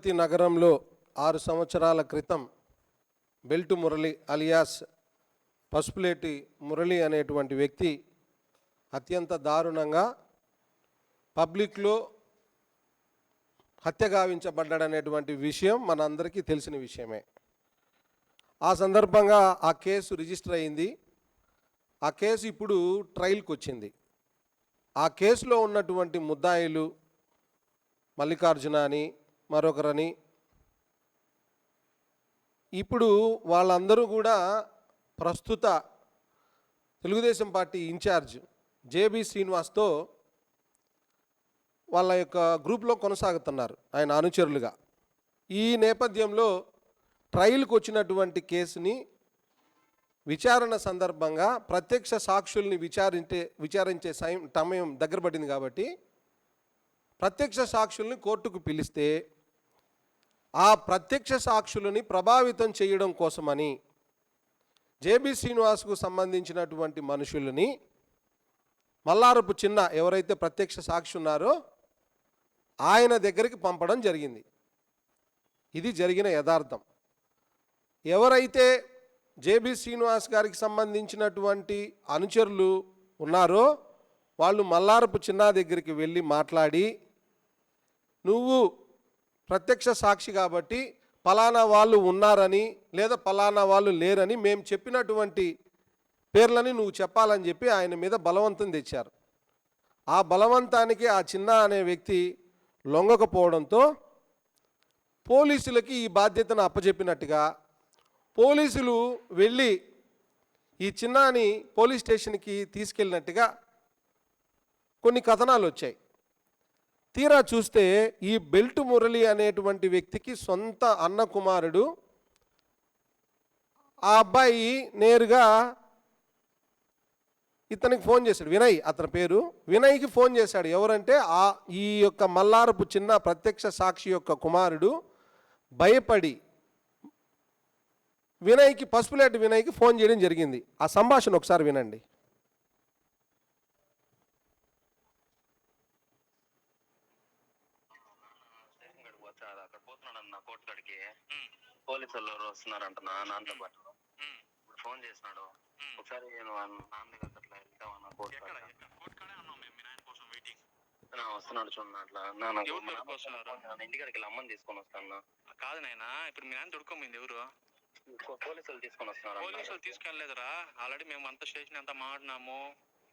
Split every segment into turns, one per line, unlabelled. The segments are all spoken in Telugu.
నగరంలో 6 సంవత్సరాల క్రితం బెల్టు మురళి అలియాస్ పసుపులేటి మురళి అనేటువంటి వ్యక్తి అత్యంత దారుణంగా పబ్లిక్లో హత్య గావించబడ్డాడనేటువంటి విషయం మనందరికీ తెలిసిన విషయమే. ఆ సందర్భంగా ఆ కేసు రిజిస్టర్ అయింది. ఆ కేసు ఇప్పుడు ట్రయల్కి వచ్చింది. ఆ కేసులో ఉన్నటువంటి ముద్దాయిలు మల్లికార్జున అని మరొకరని, ఇప్పుడు వాళ్ళందరూ కూడా ప్రస్తుత తెలుగుదేశం పార్టీ ఇన్ఛార్జ్ జేబీ శ్రీనివాస్తో వాళ్ళ యొక్క గ్రూప్లో కొనసాగుతున్నారు ఆయన అనుచరులుగా. ఈ నేపథ్యంలో ట్రయల్కి వచ్చినటువంటి కేసుని విచారణ సందర్భంగా ప్రత్యక్ష సాక్షుల్ని విచారించే సమయం దగ్గర పడింది కాబట్టి ప్రత్యక్ష సాక్షుల్ని కోర్టుకు పిలిస్తే ఆ ప్రత్యక్ష సాక్షులని ప్రభావితం చేయడం కోసమని జేబీ శ్రీనివాస్కు సంబంధించినటువంటి మనుషులని మల్లారపు చిన్న ఎవరైతే ప్రత్యక్ష సాక్షి ఉన్నారో ఆయన దగ్గరికి పంపడం జరిగింది. ఇది జరిగిన యథార్థం. ఎవరైతే జేబీ శ్రీనివాస్ గారికి సంబంధించినటువంటి అనుచరులు ఉన్నారో వాళ్ళు మల్లారపు చిన్న దగ్గరికి వెళ్ళి మాట్లాడి, నువ్వు ప్రత్యక్ష సాక్షి కాబట్టి పలానా వాళ్ళు ఉన్నారని లేదా పలానా వాళ్ళు లేరని మేము చెప్పినటువంటి పేర్లని నువ్వు చెప్పాలని చెప్పి ఆయన మీద బలవంతం తెచ్చారు. ఆ బలవంతానికి ఆ చిన్న అనే వ్యక్తి లొంగకపోవడంతో పోలీసులకి ఈ బాధ్యతను అప్పచెప్పినట్టుగా పోలీసులు వెళ్ళి ఈ చిన్నాని పోలీస్ స్టేషన్కి తీసుకెళ్ళినట్టుగా కొన్ని కథనాలు వచ్చాయి. తీరా చూస్తే ఈ బెల్టు మురళి అనేటువంటి వ్యక్తికి సొంత అన్న కుమారుడు. ఆ అబ్బాయి నేరుగా ఇతనికి ఫోన్ చేశాడు. వినయ్ అతని పేరు. వినయ్కి ఫోన్ చేశాడు. ఎవరంటే ఈ యొక్క మల్లారపు చిన్న ప్రత్యక్ష సాక్షి యొక్క కుమారుడు భయపడి వినయ్కి పసుపులేటి వినయ్కి ఫోన్ చేయడం జరిగింది. ఆ సంభాషణ ఒకసారి వినండి.
పోలీసు వాళ్ళు వస్తున్నారంట నాన్నతో పాటు. ఇప్పుడు ఫోన్ చేసినాడు. ఒకసారి నేను నాన్న దగ్గర అట్లా వెళ్తామన్నా వస్తున్నాడు చూడండి. అట్లా ఇంటికాడికి వెళ్ళి అమ్మని తీసుకొని వస్తాను.
కాదు నాయనా, ఇప్పుడు మీ నాన్న దొడుకోమైంది ఎవరు?
పోలీసులు తీసుకొని వస్తున్నారు.
పోలీసులు తీసుకెళ్లేదురా. ఆల్రెడీ మేము అంతా స్టేషన్ అంతా మాట్లాడినాము.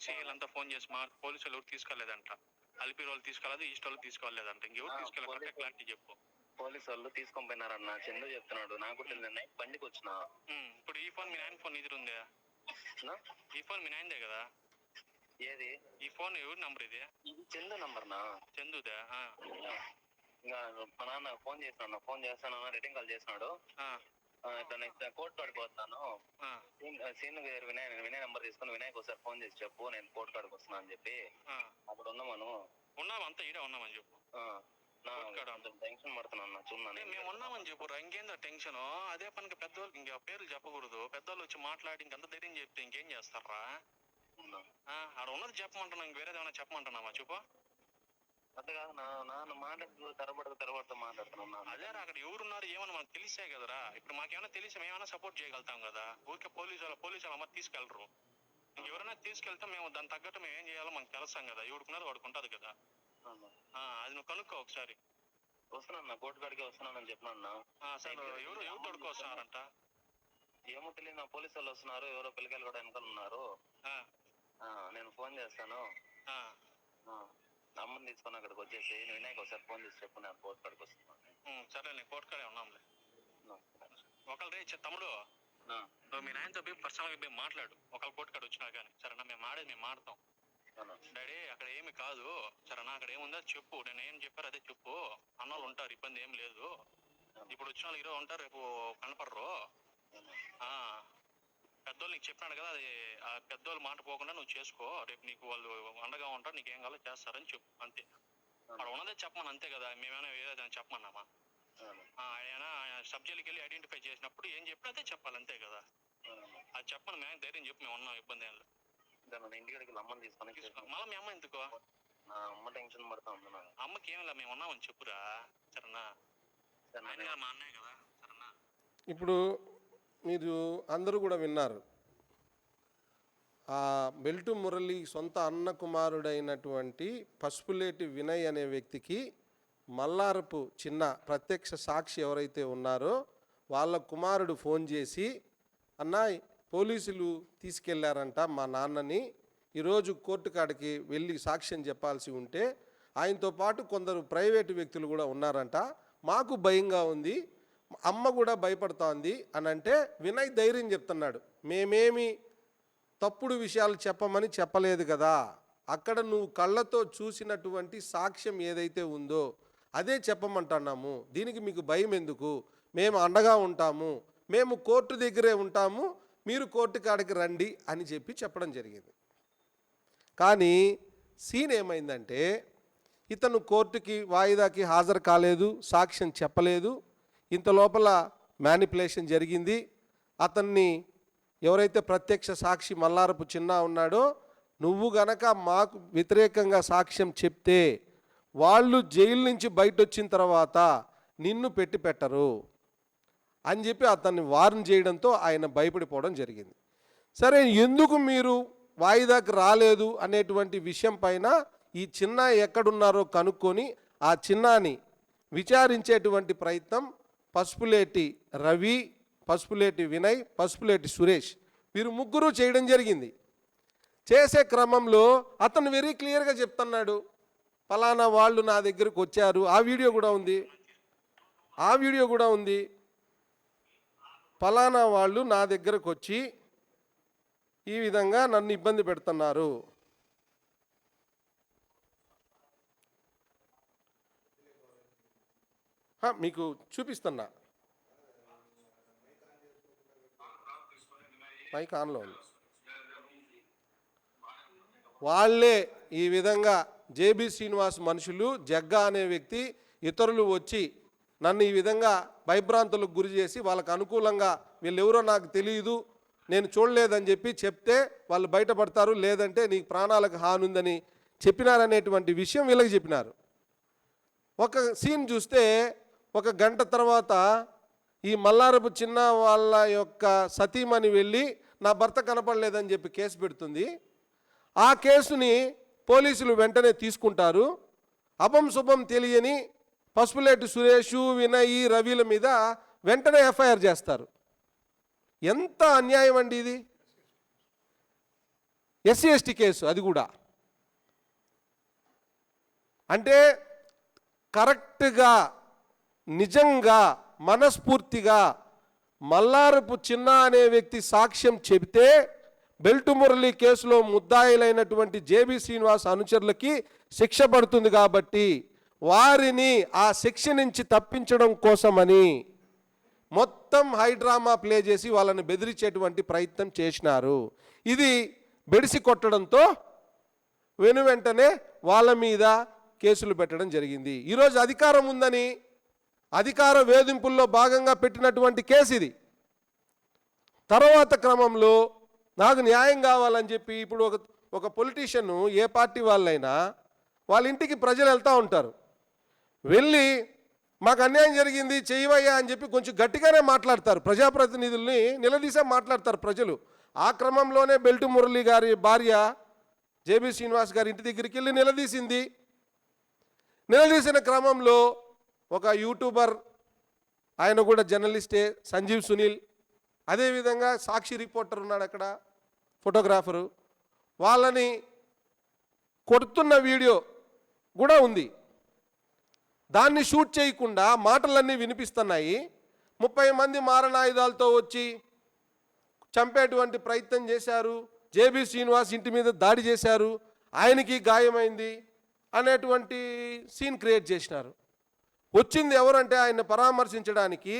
సీఎలంతా ఫోన్ చేసి పోలీసులు ఎవరు తీసుకెళ్లేదంట. అలిపిరి వాళ్ళు తీసుకెళ్ళదు, ఈస్ట్ వాళ్ళు తీసుకోలేదంట. ఇంకెవరు తీసుకెళ్ళాలి? క్లారిటీ చెప్పు.
పోలీసు వాళ్ళు తీసుకొని పోయినారన్న చందు చెప్తున్నాడు. నాకు తెలియదు. బండికి వచ్చిన
ఇప్పుడు ఈ ఫోన్ మీ నాయన ఫోన్ ఇది ఉందా? ఈ ఫోన్ మీ నాయనదే కదా?
ఏది
ఈ ఫోన్ ఎవరి నంబర్? ఇది
చందు నంబర్ నా?
చందుదా?
ఇంకా మా నాన్న ఫోన్ చేసినాడు. ఫోన్ చేస్తాను రిటర్న్ కాల్ చేసినాడు. ఇట్లా నెక్స్ట్ కోర్టు కాడికి పోతున్నాను. సీన్ వినయ్ నంబర్ తీసుకుని వినయ్కి ఒకసారి ఫోన్ చేసి చెప్పు, నేను కోర్టు కాడికి వస్తున్నా అని చెప్పి. అప్పుడు
ఉన్నాము అంతా ఈడే ఉన్నామని చెప్పు.
టెన్షన్ పడుతున్నా చూడండి.
మేము ఉన్నామని చెప్పు. ఇంకేందా టెన్షన్? అదే పనికి పెద్దవాళ్ళకి ఇంకా పేర్లు చెప్పకూడదు. పెద్దవాళ్ళు వచ్చి మాట్లాడి ఇంకంత ధైర్యం చెప్తే ఇంకేం చేస్తారా? అక్కడ ఉన్నది చెప్పమంటున్నా, ఇంక వేరేది ఏమైనా చెప్పమంటున్నావా? చెప్పు.
అంతే కాదు నాన్న మాట్లాడుతూ తరబడుతూ మాట్లాడుతున్నా.
అదే అక్కడ ఎవరున్నారు ఏమన్నా మనకు తెలిసే కదరా. ఇప్పుడు మాకేమైనా తెలిసి మేమైనా సపోర్ట్ చేయగలుగుతాం కదా. ఊరికే పోలీసు అమ్మ తీసుకెళ్ళరు. ఎవరైనా తీసుకెళ్తే మేము దాని తగ్గట్టు మేము ఏం చేయాలో మనకు తెలుస్తాం కదా. ఎవడుకున్నది వాడుకుంటది కదా. అది నువ్వు కనుక్కో ఒకసారి.
వస్తున్నా కోర్టు కాడికి వస్తున్నానని చెప్పినా.
ఎవరు తోడుకు వస్తున్నారంట?
ఏమో తెలియదు. నా పోలీసు వాళ్ళు వస్తున్నారు. ఎవరో పిల్లకాయలు కూడా వెనకాల ఉన్నారు. నేను ఫోన్ చేస్తాను. అమ్మని తీసుకొని అక్కడికి వచ్చేసి వినాయక్ ఒకసారి ఫోన్ చేసి చెప్పు, నేను కోర్టు కాడికి వస్తున్నాను.
సరే, నేను కోర్టు కాడే ఉన్నాంలే. ఒకళ్ళు రే తమ్ముడు, నువ్వు మీ నాయనతో పోయి పర్సనల్గా పోయి మాట్లాడు. ఒకళ్ళ కోర్టు కాడ వచ్చినా కానీ. సరేనా? మేము మాడతాం. డాడీ అక్కడ ఏమి కాదు. సరేనా? అక్కడ ఏముందో చెప్పు. నేను ఏం చెప్పారు అదే చెప్పు. అన్నోళ్ళు ఉంటారు, ఇబ్బంది ఏం లేదు. ఇప్పుడు వచ్చిన వాళ్ళు ఈరోజు ఉంటారు, రేపు కనపడరు. పెద్దోళ్ళు నీకు చెప్పినాడు కదా, అది ఆ పెద్దోళ్ళు మాట పోకుండా నువ్వు చేసుకో. రేపు నీకు వాళ్ళు అండగా ఉంటారు, నీకు ఏం కావాలో చేస్తారని చెప్పు. అంతే. అక్కడ ఉన్నదే చెప్పమని. అంతే కదా. మేమైనా ఏదైనా చెప్పమన్నామా? ఆయన సబ్జెక్ట్కి వెళ్ళి ఐడెంటిఫై చేసినప్పుడు ఏం చెప్పినా అదే చెప్పాలి. అంతే కదా. అది చెప్పమని మేము ధైర్యం చెప్పు. మేము ఉన్నాం, ఇబ్బంది ఏం లేదు.
ఇంటికాడికి అమ్మని తీసుకొని
మళ్ళీ మీ అమ్మ ఎందుకో?
అమ్మ టెన్షన్ పడతా ఉంది.
అమ్మకి ఏమి మేము ఉన్నామని చెప్పురా. సరేనా? మా అన్నయ్య కదా సరేనా.
ఇప్పుడు మీరు అందరూ కూడా విన్నారు, ఆ బెల్టు మురళి సొంత అన్న కుమారుడైనటువంటి పసుపులేటి వినయ్ అనే వ్యక్తికి మల్లారపు చిన్న ప్రత్యక్ష సాక్షి ఎవరైతే ఉన్నారో వాళ్ళ కుమారుడు ఫోన్ చేసి, అన్న పోలీసులు తీసుకెళ్లారంట మా నాన్నని, ఈరోజు కోర్టు కాడికి వెళ్ళి సాక్ష్యం చెప్పాల్సి ఉంటే ఆయనతో పాటు కొందరు ప్రైవేటు వ్యక్తులు కూడా ఉన్నారంట, మాకు భయంగా ఉంది, అమ్మ కూడా భయపడుతోంది అని అంటే వినయ్ ధైర్యం చెప్తున్నాడు, మేమేమి తప్పుడు విషయాలు చెప్పమని చెప్పలేదు కదా, అక్కడ నువ్వు కళ్ళతో చూసినటువంటి సాక్ష్యం ఏదైతే ఉందో అదే చెప్పమంటున్నాము, దీనికి మీకు భయం ఎందుకు, మేము అండగా ఉంటాము, మేము కోర్టు దగ్గరే ఉంటాము, మీరు కోర్టు కాడికి రండి అని చెప్పి చెప్పడం జరిగింది. కానీ సీన్ ఏమైందంటే ఇతను కోర్టుకి వాయిదాకి హాజరు కాలేదు, సాక్ష్యం చెప్పలేదు, ఇంత లోపల మ్యానిపులేషన్ జరిగింది. అతన్ని ఎవరైతే ప్రత్యక్ష సాక్షి మల్లారపు చిన్న ఉన్నాడో, నువ్వు గనక మాకు వ్యతిరేకంగా సాక్ష్యం చెప్తే వాళ్ళు జైలు నుంచి బయట వచ్చిన తర్వాత నిన్ను పెట్టరు అని చెప్పి అతన్ని వార్న్ చేయడంతో ఆయన భయపడిపోవడం జరిగింది. సరే, ఎందుకు మీరు వాయిదాకి రాలేదు అనేటువంటి విషయం పైన ఈ చిన్న ఎక్కడున్నారో కనుక్కొని ఆ చిన్నాని విచారించేటువంటి ప్రయత్నం పసుపులేటి రవి, పసుపులేటి వినయ్, పసుపులేటి సురేష్ వీరు ముగ్గురు చేయడం జరిగింది. చేసే క్రమంలో అతను వెరీ క్లియర్గా చెప్తున్నాడు, ఫలానా వాళ్ళు నా దగ్గరకు వచ్చారు, ఆ వీడియో కూడా ఉంది, ఫలానా వాళ్ళు నా దగ్గరకు వచ్చి ఈ విధంగా నన్ను ఇబ్బంది పెడుతున్నారు, మీకు చూపిస్తున్నా, మైక్ ఆన్లో ఉంది. వాళ్ళే ఈ విధంగా జేబీ శ్రీనివాస్ మనుషులు, జగ్గా అనే వ్యక్తి, ఇతరులు వచ్చి నన్ను ఈ విధంగా భయభ్రాంతులకు గురి చేసి వాళ్ళకు అనుకూలంగా వీళ్ళెవరో నాకు తెలియదు, నేను చూడలేదని చెప్పి చెప్తే వాళ్ళు బయటపడతారు, లేదంటే నీకు ప్రాణాలకు హాని ఉందని చెప్పినారనేటువంటి విషయం వీళ్ళకి చెప్పినారు. ఒక సీన్ చూస్తే ఒక గంట తర్వాత ఈ మల్లారపు చిన్న వాళ్ళ యొక్క సతీమణి వెళ్ళి నా భర్త కనపడలేదని చెప్పి కేసు పెడుతుంది. ఆ కేసుని పోలీసులు వెంటనే తీసుకుంటారు. అపం శుభం తెలియని పసుపులేటి సురేషు, వినయ్, రవిల మీద వెంటనే ఎఫ్ఐఆర్ చేస్తారు. ఎంత అన్యాయం అండి ఇది! ఎస్సీ ఎస్టీ కేసు, అది కూడా అంటే కరెక్ట్గా నిజంగా మనస్ఫూర్తిగా మల్లారపు చిన్న అనే వ్యక్తి సాక్ష్యం చెబితే బెల్టు మురళి కేసులో ముద్దాయిలైనటువంటి జేబీ శ్రీనివాస్ అనుచరులకి శిక్ష పడుతుంది కాబట్టి వారిని ఆ శిక్ష నుంచి తప్పించడం కోసమని మొత్తం హైడ్రామా ప్లే చేసి వాళ్ళని బెదిరించేటువంటి ప్రయత్నం చేసినారు. ఇది బెడిసి కొట్టడంతో వెంటనే వాళ్ళ మీద కేసులు పెట్టడం జరిగింది. ఈరోజు అధికారం ఉందని అధికార వేధింపుల్లో భాగంగా పెట్టినటువంటి కేసు ఇది. తర్వాత క్రమంలో నాకు న్యాయం కావాలని చెప్పి ఇప్పుడు ఒక పొలిటీషియన్, ఏ పార్టీ వాళ్ళైనా వాళ్ళ ఇంటికి ప్రజలు వెళ్తూ ఉంటారు, వెళ్ళి మాకు అన్యాయం జరిగింది చెయ్యవయ్యా అని చెప్పి కొంచెం గట్టిగానే మాట్లాడతారు, ప్రజాప్రతినిధుల్ని నిలదీసే మాట్లాడతారు ప్రజలు. ఆ క్రమంలోనే బెల్టు మురళి గారి భార్య జేబీ శ్రీనివాస్ గారి ఇంటి దగ్గరికి వెళ్ళి నిలదీసింది. నిలదీసిన క్రమంలో ఒక యూట్యూబర్, ఆయన కూడా జర్నలిస్టే, సంజీవ్ సునీల్, అదేవిధంగా సాక్షి రిపోర్టర్ ఉన్నాడు అక్కడ, ఫోటోగ్రాఫరు, వాళ్ళని కొడుతున్న వీడియో కూడా ఉంది. దాన్ని షూట్ చేయకుండా మాటలన్నీ వినిపిస్తున్నాయి. 30 మంది మారణాయుధాలతో వచ్చి చంపేటువంటి ప్రయత్నం చేశారు, జేబీ శ్రీనివాస్ ఇంటి మీద దాడి చేశారు, ఆయనకి గాయమైంది అనేటువంటి సీన్ క్రియేట్ చేసినారు. వచ్చింది ఎవరంటే ఆయన పరామర్శించడానికి,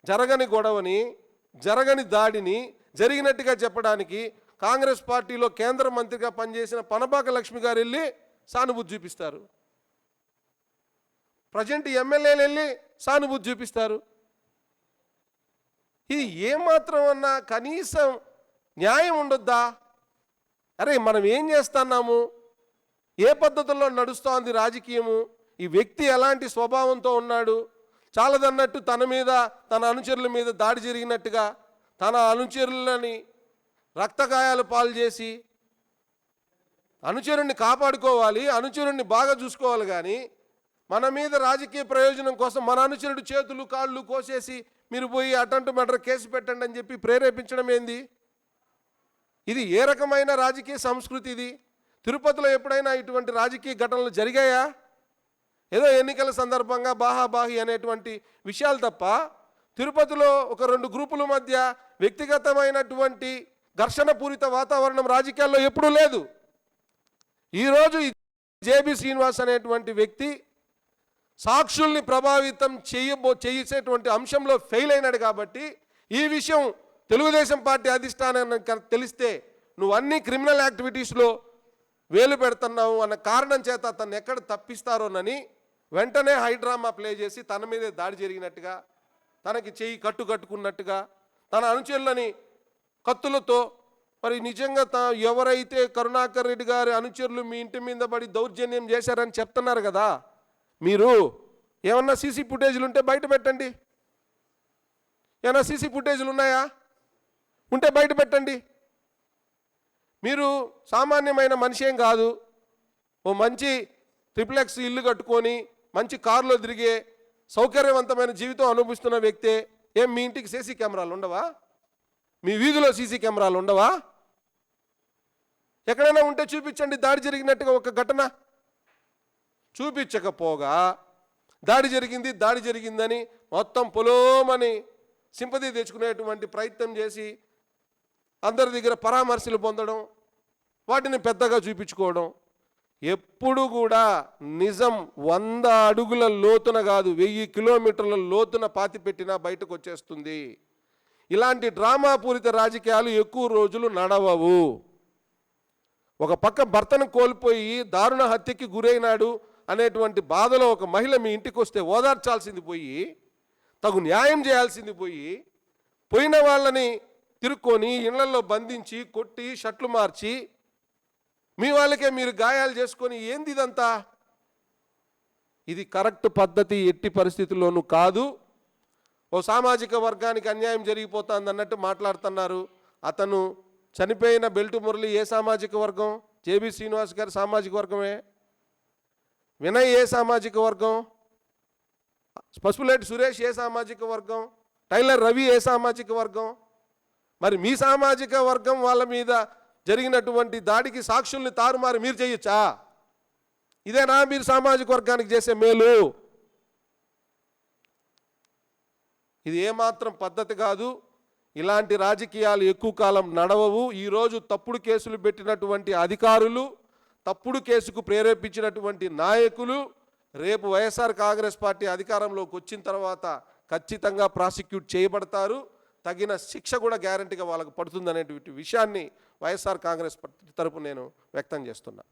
జరగని గొడవని, జరగని దాడిని జరిగినట్టుగా చెప్పడానికి కాంగ్రెస్ పార్టీలో కేంద్ర మంత్రిగా పనిచేసిన పనబాక లక్ష్మి గారు వెళ్ళి సానుభూతి చూపిస్తారు, ప్రజెంట్ ఎమ్మెల్యేలు వెళ్ళి సానుభూతి చూపిస్తారు. ఇది ఏమాత్రం అన్నా కనీసం న్యాయం ఉండొద్దా? అరే, మనం ఏం చేస్తున్నాము, ఏ పద్ధతుల్లో నడుస్తోంది రాజకీయము, ఈ వ్యక్తి ఎలాంటి స్వభావంతో ఉన్నాడు, చాలదన్నట్టు తన మీద తన అనుచరుల మీద దాడి జరిగినట్టుగా తన అనుచరులని రక్తగాయాలు పాలు చేసి అనుచరుణ్ణి కాపాడుకోవాలి, అనుచరుణ్ణి బాగా చూసుకోవాలి. కానీ మన మీద రాజకీయ ప్రయోజనం కోసం మన అనుచరుడు చేతులు కాళ్ళు కోసేసి మీరు పోయి అటెంప్ట్ మర్డర్ కేసు పెట్టండి అని చెప్పి ప్రేరేపించడం ఏంది? ఇది ఏ రకమైన రాజకీయ సంస్కృతి ఇది? తిరుపతిలో ఎప్పుడైనా ఇటువంటి రాజకీయ ఘటనలు జరిగాయా? ఏదో ఎన్నికల సందర్భంగా బాహాబాహి అనేటువంటి విషయాలు తప్ప తిరుపతిలో ఒక 2 గ్రూపుల మధ్య వ్యక్తిగతమైనటువంటి ఘర్షణపూరిత వాతావరణం రాజకీయాల్లో ఎప్పుడూ లేదు. ఈరోజు జేబీ శ్రీనివాస్ అనేటువంటి వ్యక్తి సాక్షుల్ని ప్రభావితం చేసేటువంటి అంశంలో ఫెయిల్ అయినాడు కాబట్టి ఈ విషయం తెలుగుదేశం పార్టీ అధిష్టానానికి తెలిస్తే నువ్వు అన్ని క్రిమినల్ యాక్టివిటీస్లో వేలు పెడుతున్నావు అన్న కారణం చేత తను ఎక్కడ తప్పిస్తారోనని వెంటనే హైడ్రామా ప్లే చేసి తన మీదే దాడి జరిగినట్టుగా, తనకి చెయ్యి కట్టుకున్నట్టుగా, తన అనుచరులని కత్తులతో, మరి నిజంగా ఎవరైతే కరుణాకర్ రెడ్డి గారి అనుచరులు మీ ఇంటి మీద పడి దౌర్జన్యం చేశారని చెప్తున్నారు కదా, మీరు ఏమన్నా సీసీ ఫుటేజీలు ఉంటే బయట పెట్టండి. ఏమన్నా సీసీ ఫుటేజీలు ఉన్నాయా? ఉంటే బయట పెట్టండి. మీరు సామాన్యమైన మనిషి ఏం కాదు. ఓ మంచి ట్రిప్లెక్స్ ఇల్లు కట్టుకొని మంచి కారులో తిరిగే సౌకర్యవంతమైన జీవితం అనుభవిస్తున్న వ్యక్తే. ఏం మీ ఇంటికి సీసీ కెమెరాలు ఉండవా? మీ వీధిలో సీసీ కెమెరాలు ఉండవా? ఎక్కడైనా ఉంటే చూపించండి. దాడి జరిగినట్టుగా ఒక ఘటన చూపించకపోగా దాడి జరిగిందని మొత్తం పొలోమని సింపతి తెచ్చుకునేటువంటి ప్రయత్నం చేసి అందరి దగ్గర పరామర్శలు పొందడం, వాటిని పెద్దగా చూపించుకోవడం. ఎప్పుడు కూడా నిజం 100 అడుగుల లోతున కాదు, 1000 కిలోమీటర్ల లోతున పాతిపెట్టినా బయటకు వచ్చేస్తుంది. ఇలాంటి డ్రామాపూరిత రాజకీయాలు ఎక్కువ రోజులు నడవవు. ఒక పక్క భర్తను కోల్పోయి దారుణ హత్యకి గురైనాడు అనేటువంటి బాధలో ఒక మహిళ మీ ఇంటికి వస్తే ఓదార్చాల్సింది పోయి, తగు న్యాయం చేయాల్సింది పోయి, పోయిన వాళ్ళని తిరుక్కొని ఇళ్లలో బంధించి కొట్టి షర్ట్లు మార్చి మీ వాళ్ళకే మీరు గాయాలు చేసుకొని ఏంది ఇదంతా? ఇది కరెక్ట్ పద్ధతి ఎట్టి పరిస్థితుల్లోనూ కాదు. ఓ సామాజిక వర్గానికి అన్యాయం జరిగిపోతుంది అన్నట్టు మాట్లాడుతున్నారు. అతను చనిపోయిన బెల్టు మురళి ఏ సామాజిక వర్గం? జేబీ శ్రీనివాస్ గారి సామాజిక వర్గమే. వినయ్ ఏ సామాజిక వర్గం? పసుపులేటి సురేష్ ఏ సామాజిక వర్గం? టైలర్ రవి ఏ సామాజిక వర్గం? మరి మీ సామాజిక వర్గం వాళ్ళ మీద జరిగినటువంటి దాడికి సాక్షుల్ని తారుమారు మీరు చేయొచ్చా? ఇదేనా మీరు సామాజిక వర్గానికి చేసే మేలు? ఇది ఏమాత్రం పద్ధతి కాదు. ఇలాంటి రాజకీయాలు ఎక్కువ కాలం నడవవు. ఈరోజు తప్పుడు కేసులు పెట్టినటువంటి అధికారులు, తప్పుడు కేసుకు ప్రేరేపించినటువంటి నాయకులు రేపు వైఎస్ఆర్ కాంగ్రెస్ పార్టీ అధికారంలోకి వచ్చిన తర్వాత ఖచ్చితంగా ప్రాసిక్యూట్ చేయబడతారు. తగిన శిక్ష కూడా గ్యారంటీగా వాళ్ళకు పడుతుందనేటువంటి విషయాన్ని వైఎస్ఆర్ కాంగ్రెస్ పార్టీ తరపున నేను వ్యక్తం చేస్తున్నా.